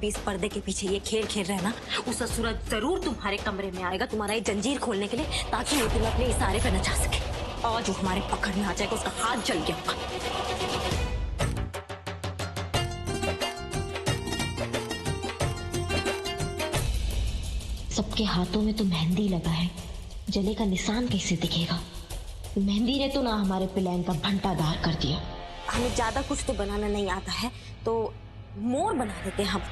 इस पर्दे के पीछे ये खेल खेल रहे ना, वो ससुरा जरूर तुम्हारे कमरे में आएगा तुम्हारा ये जंजीर खोलने के लिए, ताकि वो तुम्हें अपने इशारे पे नचा सके। और जो हमारे पकड़ में आ जाएगा उसका हाथ जल गया होगा। सबके हाथों में तो मेहंदी लगा है, जले का निशान कैसे दिखेगा? मेहंदी ने तो ना हमारे प्लान का भंटादार कर दिया। हमें ज्यादा कुछ तो बनाना नहीं आता है, तो मोर बना देते हैं हम।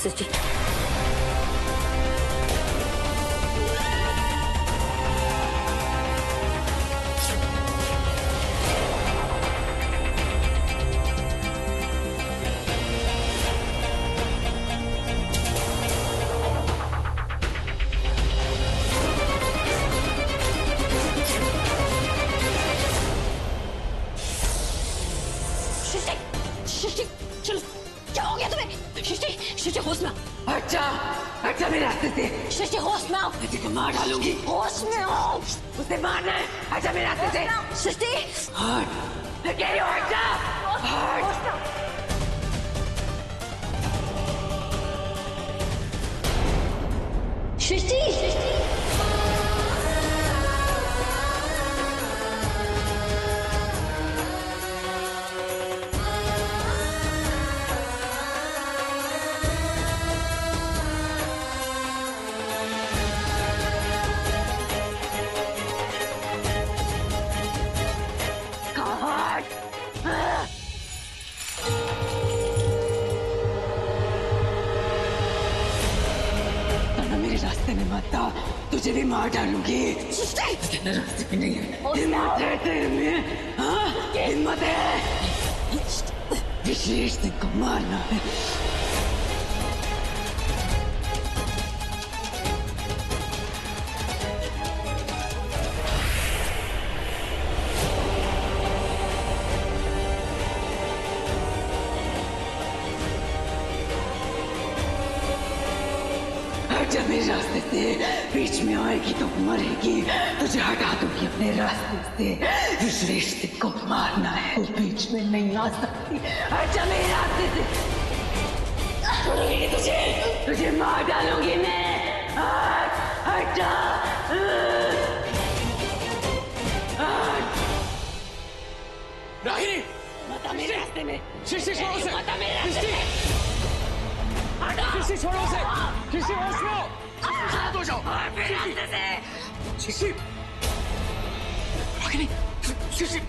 सृष्टि, सृष्टि, चलो, क्या हो गया तुम्हें? सृष्टि होश में आओ। अच्छा मेरे रास्ते से। सृष्टि होश में आओ। मैं तुझे मार डालूंगी। होश में आओ। उसे मारना है। अच्छा मेरे रास्ते से। सृष्टि, हट। मैं कह रही हूँ हट जा। हट। सृष्टि, मेरे रास्ते में मत आ, तुझे भी मार डालूंगी। तेरे रास्ते में नहीं है। हिम्मत है तेरे में? हाँ, हिम्मत है। विशेष सिंह को मारना है। जब मेरे रास्ते से बीच में आएगी तो मरेगी। तुझे हटा दूंगी अपने रास्ते से। विशेष सिंह को मारना है, वो बीच में नहीं आ सकती। अच्छा मेरे रास्ते से छोड़ूंगी तुझे मार डालूंगी मैं। हटा। रागिनी, मत मेरे रास्ते में। सृष्टि छोड़ो उसे। मत मेरे रास्ते में। सृष्टि छोड़ो उसे। सृष्टि होश में आओ। शांत हो जाओ। मेरे रास्ते से। सृष्टि, रागिनी, सृष्टि,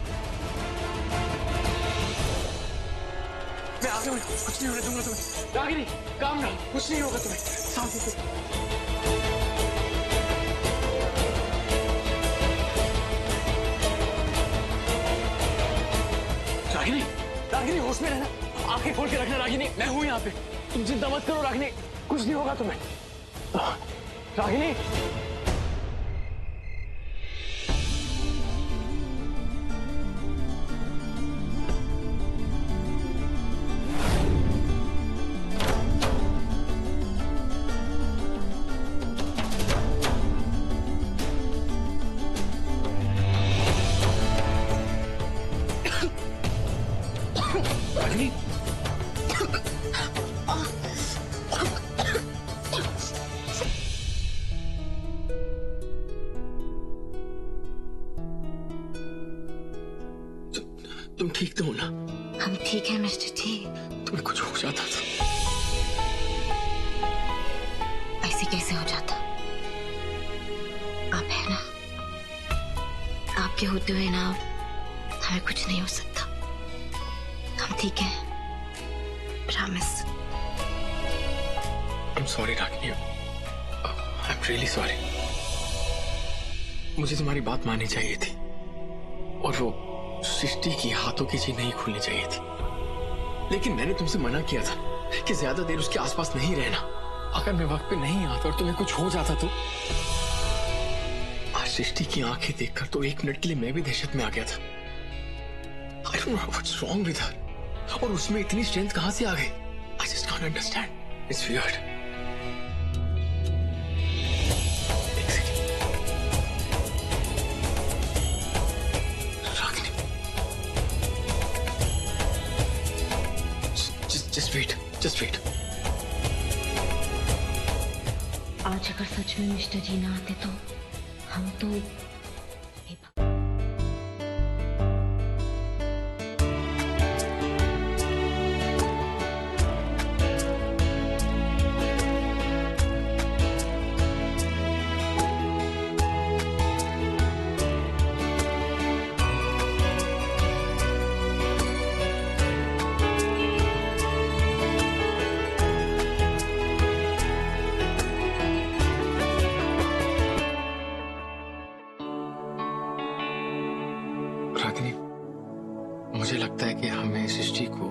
मैं आ जाऊंगा, कुछ नहीं होने दूंगा तुम्हें। रागिनी, काम रहो, कुछ नहीं होगा तुम्हें। शांति से। रागिनी, रागिनी होश में रहना, आंखें खोल के रखना। रागिनी, मैं हूं यहाँ पे, तुम चिंता मत करो। रागिनी, कुछ नहीं होगा तुम्हें। रागिनी, रागिनी, तुम ठीक तो हो ना? हम ठीक है मिस्टर जी। तुम्हें कुछ हो जाता था? ऐसे कैसे हो जाता? आप है ना, आपके होते हुए ना हमें कुछ नहीं हो सकता। हम ठीक है, promise. I'm sorry Ragini, I'm really sorry. मुझे तुम्हारी बात माननी चाहिए थी और वो सृष्टि की हाथों की चीज नहीं खुलनी चाहिए थी, लेकिन मैंने तुमसे मना किया था कि ज्यादा देर उसके आसपास नहीं रहना। अगर मैं वक्त पे नहीं आता और तुम्हें कुछ हो जाता तो। आज सृष्टि की आंखें देखकर तो 1 मिनट के लिए मैं भी दहशत में आ गया था। I don't know what's wrong with her. और उसमें इतनी स्ट्रेंथ कहां से आ गई? I just can't understand. It's weird. एक सेकंड। Ragini, just wait. आज अगर सच में मिस्टर जी ना आते तो हम तो रागिनी, मुझे लगता है कि हमें सृष्टि को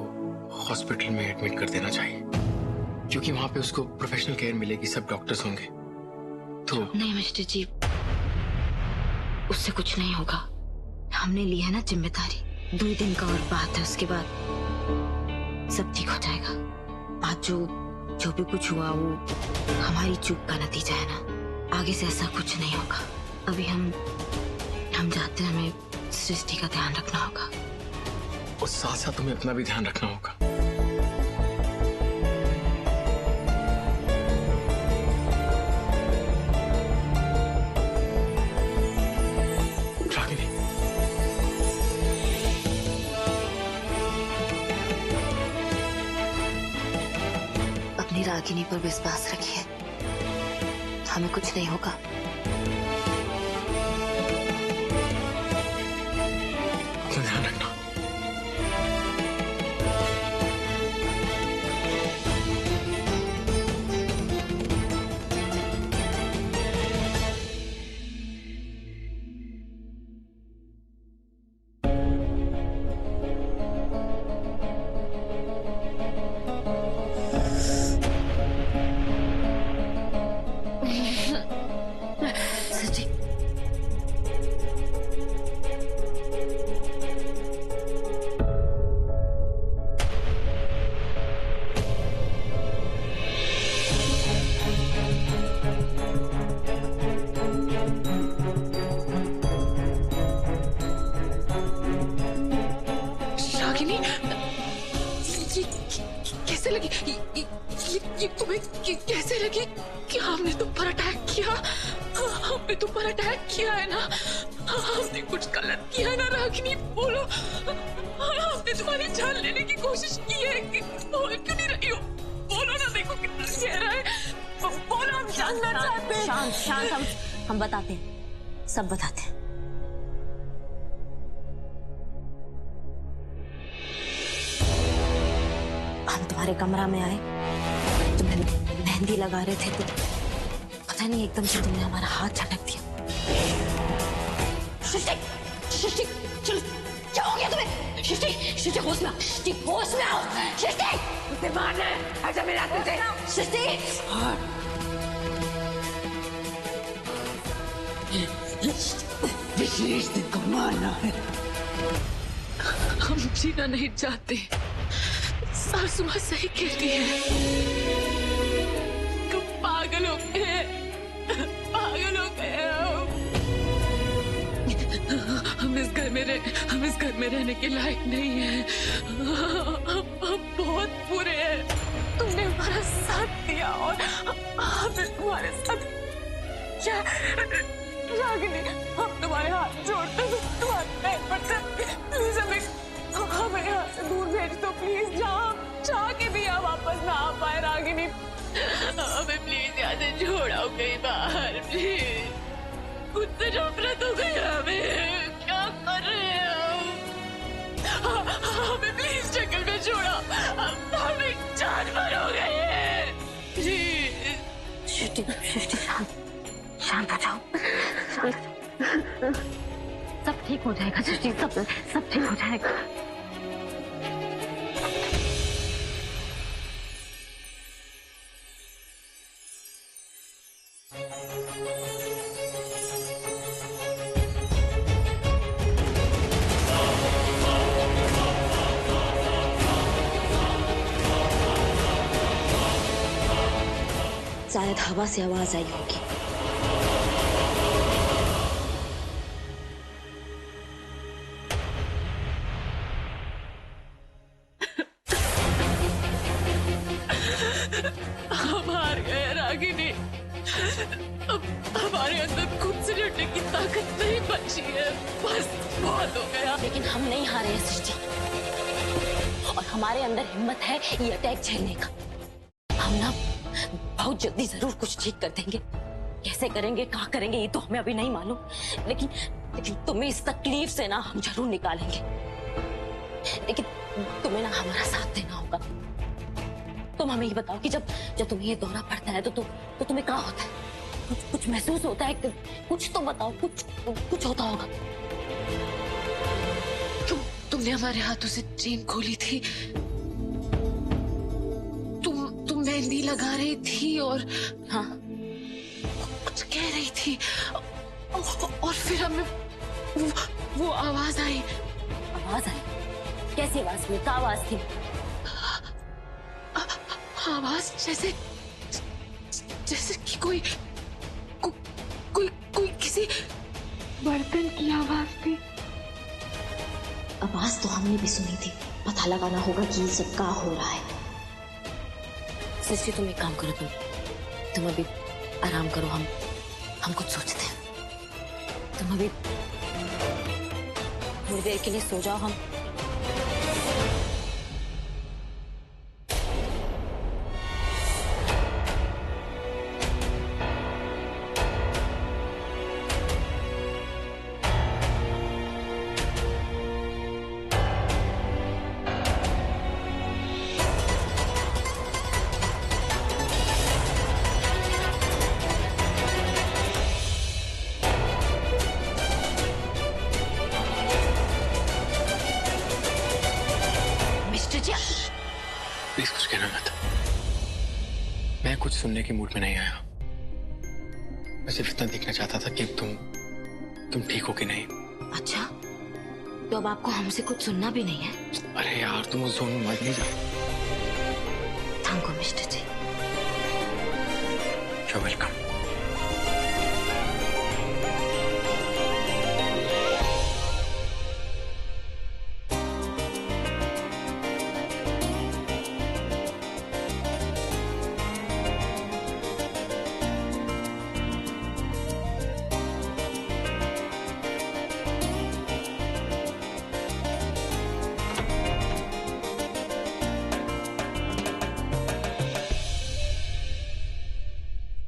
हॉस्पिटल में एडमिट कर देना चाहिए, क्योंकि वहां पे उसको प्रोफेशनल केयर मिलेगी, सब डॉक्टर्स होंगे। तो नहीं मिस्टर जी, उससे कुछ नहीं होगा। हमने ली है ना जिम्मेदारी। 2 दिन का और बात है, उसके बाद सब ठीक हो जाएगा। आज जो भी कुछ हुआ वो हमारी चूक का नतीजा है ना। आगे से ऐसा कुछ नहीं होगा। अभी हम जाते हैं, हमें सृष्टि का ध्यान रखना होगा। और साथ साथ तुम्हें अपना भी ध्यान रखना होगा। रागिनी, अपनी रागिनी पर विश्वास रखिए, हमें कुछ नहीं होगा। अपना ध्यान रखना। सच्ची रागिनी, ये कैसे लगी? ये तुम्हें कैसे लगी कि हमने तुम पर अटैक किया? हमने तुम पर अटैक किया है ना? हमने कुछ गलत किया है ना रागिनी? बोलो, हमने तुम्हारी जान लेने की कोशिश की है कि बोल क्यों नहीं रही हो? बोलो ना, देखो कितना गहरा है। बोलो, हम जानना चाहते हैं। शांत, हम बताते हैं, सब बताते हैं। हम तुम्हारे कमरा में आए, तुम्हें मेहंदी लगा रहे थे तो पता नहीं एकदम से तुमने हमारा हाथ झटक दिया। सृष्टि, चलो, क्या हो गया तुम्हें? सृष्टि, होश में आओ। सृष्टि, होश में आओ। सृष्टि, उसे मारना है। आजा मेरे हाथ से। सृष्टि, सृष्टि को मारना है। हम जीना नहीं चाहते। सासू माँ सही कहती है। तुम पागल हो गए, पागल हो गए। हम इस घर में रहने के लायक नहीं है। हम बहुत बुरे हैं। तुमने हमारा साथ दिया और हमने तुम्हारे साथ क्या? रागिनी, हम तुम्हारे हाथ जोड़ते, तुम्हारे पैर पड़ते। प्लीज हमें यहाँ से दूर भेज दो, प्लीज। जहाँ चाह के भी यहाँ वापस ना आ पाए रागिनी। हमें प्लीज यहाँ से छोड़ाओ कहीं बाहर, प्लीज। खुद से नफरत हो गई हमें। क्या कर रहे हैं हम? हमें प्लीज जंगल में छोड़ो। हम जानवर हो गए हैं, प्लीज। सृष्टि सृष्टि शांत शांत हो जाओ। सब ठीक हो जाएगा सृष्टि, सब ठीक हो जाएगा। शायद हवा से आवाज आई होगी। हम हार गए रागिनी। अब हमारे अंदर खुद से लड़ने की ताकत नहीं बची है, बस बहुत हो गया। लेकिन हम नहीं हारे हैं सृष्टि, और हमारे अंदर हिम्मत है ये अटैक झेलने का। हम ना बहुत जल्दी जरूर कुछ ठीक कर देंगे। कैसे करेंगे, कहाँ करेंगे, ये तो हमें अभी नहीं मालूम, लेकिन तुम्हें इस तकलीफ से ना हम जरूर निकालेंगे। लेकिन तुम्हें ना हमारा साथ देना होगा। तुम हमें ये बताओ कि जब तुम्हें ये दौरा पड़ता है तो तुम्हें क्या होता है? कुछ महसूस होता है? कुछ तो बताओ, कुछ होता होगा। तुमने हमारे हाथों से चेन खोली थी, तुम मेहंदी लगा रही थी और हाँ, कुछ कह रही थी और फिर हमें वो आवाज आई। आवाज आई? कैसी आवाज हुई? क्या आवाज थी? आवाज जैसे कि कोई किसी बर्तन की आवाज थी। आवाज तो हमने भी सुनी थी। पता लगाना होगा कि ये सब क्या हो रहा है। सृष्टि तुम एक काम करो, तुम अभी आराम करो। हम कुछ सोचते हैं। तुम अभी थोड़ी देर के लिए सो जाओ। हम प्लीज कुछ कहना मत। मैं कुछ सुनने के मूड में नहीं आया। मैं सिर्फ इतना देखना चाहता था कि तुम ठीक हो कि नहीं। अच्छा, तो अब आपको हमसे कुछ सुनना भी नहीं है? अरे यार, तुम उस जोन में मत नहीं जा। Thank you mister ji. You're welcome.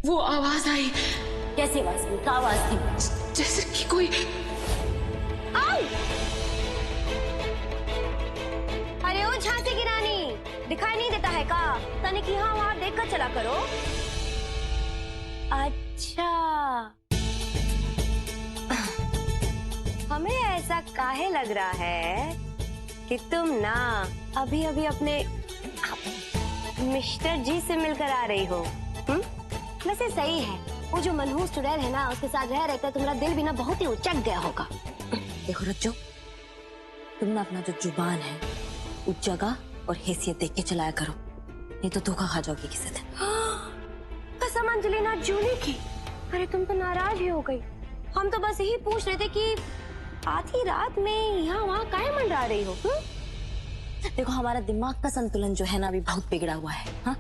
वो आवाज आई। कैसी आवाज थी? क्या आवाज थी? जैसे कि कोई अरे ओ झांसी की रानी, दिखाई नहीं देता है का? तनिक यहाँ वहाँ देख कर चला करो। अच्छा, हमें ऐसा काहे लग रहा है कि तुम ना अभी अभी अपने मिस्टर जी से मिलकर आ रही हो। वैसे सही है, वो जो मनहूस चुड़ैल है ना, उसके साथ रह रहकर तुम्हारा दिल भी ना बहुत ही उचक गया होगा। देखो रज्जो, तुम ना अपना जो जुबान है उस जगह और हैसियत देख के चलाया करो, नहीं तो धोखा खा जाओगी किसी दिन। कसम अंजलि ना जूली की। अरे तुम तो नाराज ही हो गई। हम तो बस यही पूछ रहे थे कि आधी रात में यहाँ वहाँ काहे मंडरा रही हो? देखो हमारा दिमाग का संतुलन जो है ना अभी बहुत बिगड़ा हुआ है। हाँ,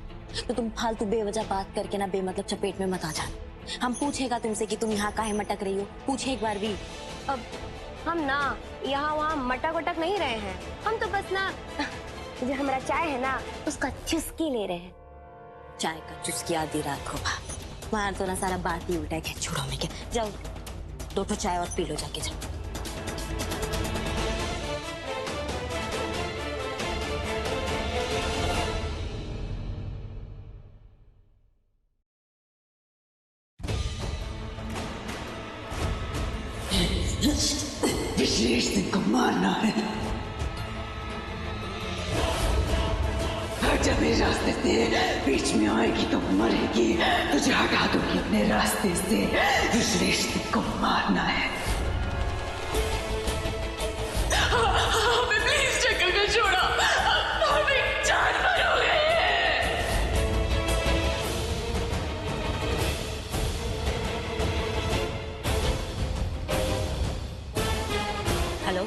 तो तुम फालतू बेवजह बात करके ना बेमतलब चपेट में मत आ जाना। हम पूछेगा तुमसे कि तुम यहाँ काहे मटक रही हो, पूछे एक बार भी। अब हम ना यहाँ वहाँ मटक वटक नहीं रहे हैं। हम तो बस ना जो हमारा चाय है ना उसका चुस्की ले रहे हैं। चाय का चुस्की आधी रात को वहां तो ना सारा बात ही उल्टा है। छोड़ो में क्या, जाओ 2 चाय और पी लो जाके, जाओ। रिश्ते को मारना है। जब मेरे रास्ते से बीच में आएगी तो मरेगी, तुझे हटा दूंगी अपने रास्ते से। इस रिश्ते को मारना है। हमें प्लीज जंगल में छोड़ो, हम एक जानवर हो गए हैं। हेलो,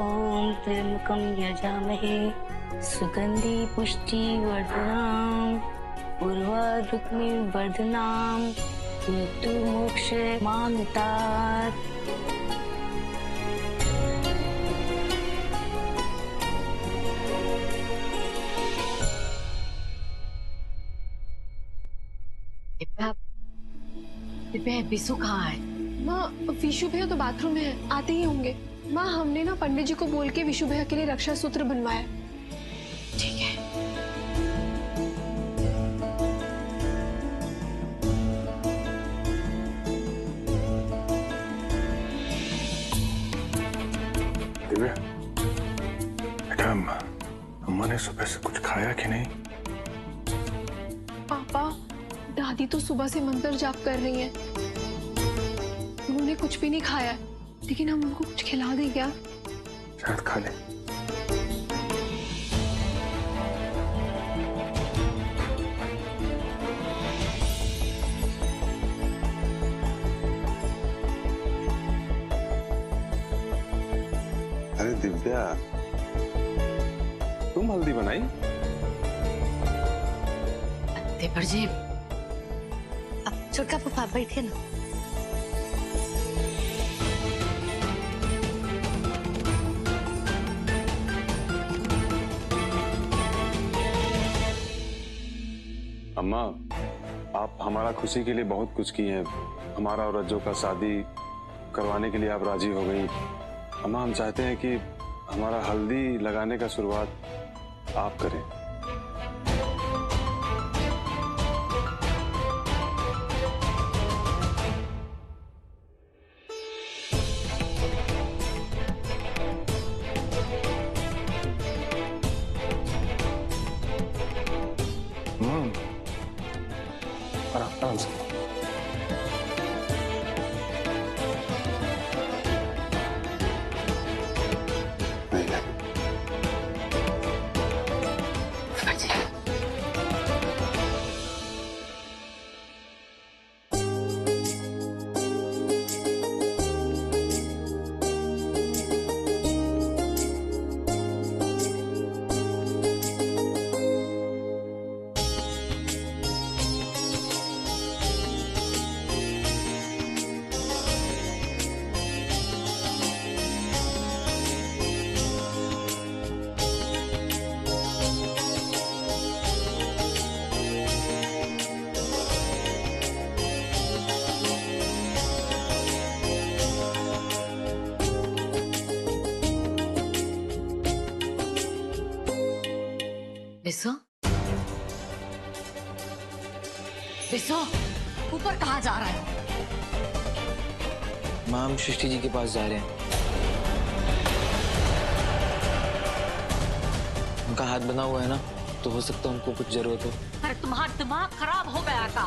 ओम त्र्यंबकं यजामहे सुगंधि पुष्टि वर्धनम उर्वारुक्मिवर्धनम मृत्यु मोक्ष मामितात्। दिव्या, बिसु कहाँ है? माँ, विशु भैया तो बाथरूम में है, आते ही होंगे। माँ, हमने ना पंडित जी को बोल के विशु भैया के लिए रक्षा सूत्र बनवाया। ठीक है। दिव्या, बेटा अम्मा ने सुबह से कुछ खाया कि नहीं? पापा, दादी तो सुबह से मंत्र जाप कर रही हैं। उन्होंने कुछ भी नहीं खाया है, लेकिन हम उनको कुछ खिला दें क्या? शायद खा ले। अरे दिव्या, तुम हल्दी बनाई? देवर जी, अब छोटका फूफा बैठे ना। अम्मा, आप हमारा खुशी के लिए बहुत कुछ की हैं। हमारा और रज्जो का शादी करवाने के लिए आप राजी हो गई। अम्मा, हम चाहते हैं कि हमारा हल्दी लगाने का शुरुआत आप करें। आराम से। बिसु, बिसु, ऊपर कहाँ जा रहा है? माँ, हम सृष्टि जी के पास जा रहे हैं। उनका हाथ बना हुआ है ना, तो हो सकता है उनको कुछ जरूरत हो। अरे तुम्हारा दिमाग खराब हो गया का?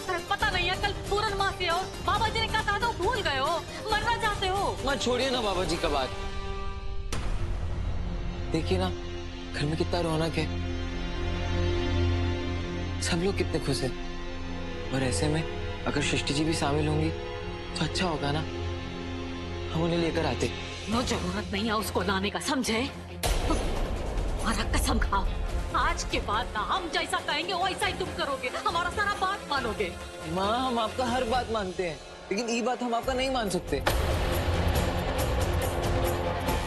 अरे पता नहीं है, कल पूर्णमासी हो, बाबा जी ने कहा था तो भूल गए हो, मरना चाहते हो। माँ, छोड़िए ना बाबा जी का बात। देखिए ना, घर में कितना रौनक है, सब लोग कितने खुश हैं। और ऐसे में अगर सृष्टि जी भी शामिल होंगी तो अच्छा होगा ना, हम उन्हें लेकर आते। नो, जरूरत नहीं है उसको लाने का, समझे? हमारा कसम खाओ, आज के बाद ना हम जैसा कहेंगे वैसा ही तुम करोगे, हमारा सारा बात मानोगे। माँ, हम आपका हर बात मानते हैं, लेकिन ये बात हम आपका नहीं मान सकते।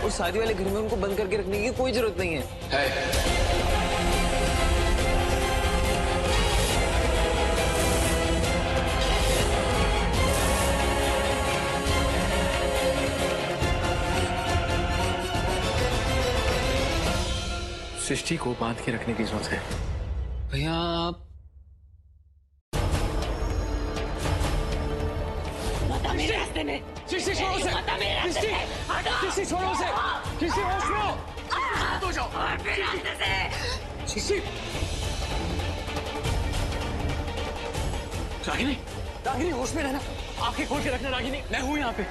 और शादी वाले घर में उनको बंद करके रखने की कोई जरूरत नहीं है। सृष्टि को बांध के रखने की जरूरत है। भैया आप मेरे रास्ते में सृष्टि छोड़ो उसे, सृष्टि छोड़ो उसे, सृष्टि होश में आओ, शांत हो जाओ, सृष्टि। रागिनी, रागिनी होश में रहना, आंखें खोल के रखना रागिनी, मैं हूं यहाँ पे।